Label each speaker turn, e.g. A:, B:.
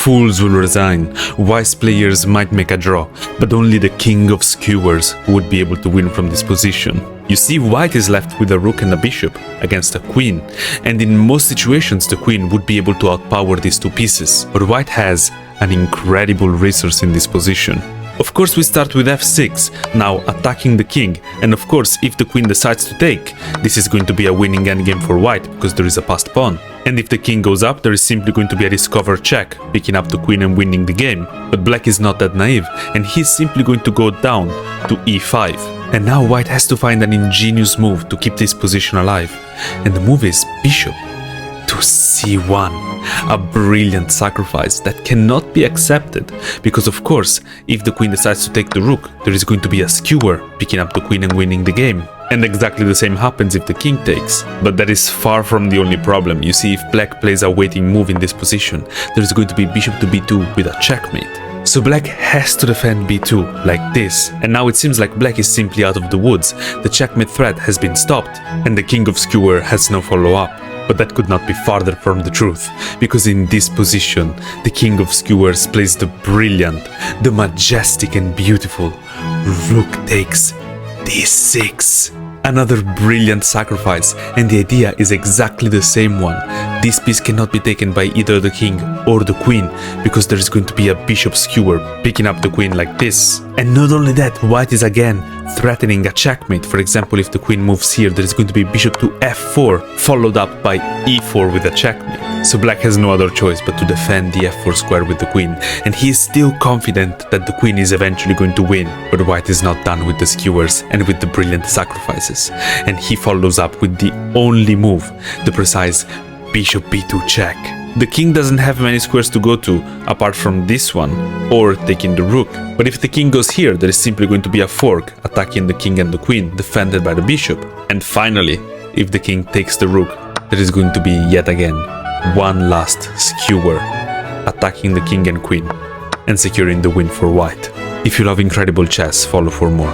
A: Fools will resign, wise players might make a draw, but only the king of skewers would be able to win from this position. You see, white is left with a rook and a bishop against a queen, and in most situations the queen would be able to outpower these two pieces, but white has an incredible resource in this position. Of course, we start with f6, now attacking the king, and of course, if the queen decides to take, this is going to be a winning endgame for white, because there is a passed pawn. And if the king goes up, there is simply going to be a discover check, picking up the queen and winning the game. But black is not that naive, and he's simply going to go down to e5. And now white has to find an ingenious move to keep this position alive, and the move is bishop to c1. A brilliant sacrifice that cannot be accepted, because of course, if the queen decides to take the rook, there is going to be a skewer picking up the queen and winning the game. And exactly the same happens if the king takes. But that is far from the only problem. You see, if black plays a waiting move in this position, there is going to be bishop to b2 with a checkmate. So black has to defend b2 like this, and now it seems like black is simply out of the woods. The checkmate threat has been stopped, and the king of skewer has no follow-up. But that could not be farther from the truth, because in this position, the king of skewers plays the brilliant, the majestic and beautiful rook takes d6. Another brilliant sacrifice, and the idea is exactly the same one. This piece cannot be taken by either the king or the queen, because there is going to be a bishop skewer picking up the queen like this. And not only that, white is again threatening a checkmate. For example, if the queen moves here, there is going to be bishop to f4, followed up by e4 with a checkmate. So black has no other choice but to defend the f4 square with the queen, and he is still confident that the queen is eventually going to win. But white is not done with the skewers and with the brilliant sacrifices, and he follows up with the only move, the precise bishop b2 check. The king doesn't have many squares to go to, apart from this one, or taking the rook. But if the king goes here, there is simply going to be a fork, attacking the king and the queen, defended by the bishop. And finally, if the king takes the rook, there is going to be yet again one last skewer, attacking the king and queen, and securing the win for white. If you love incredible chess, follow for more.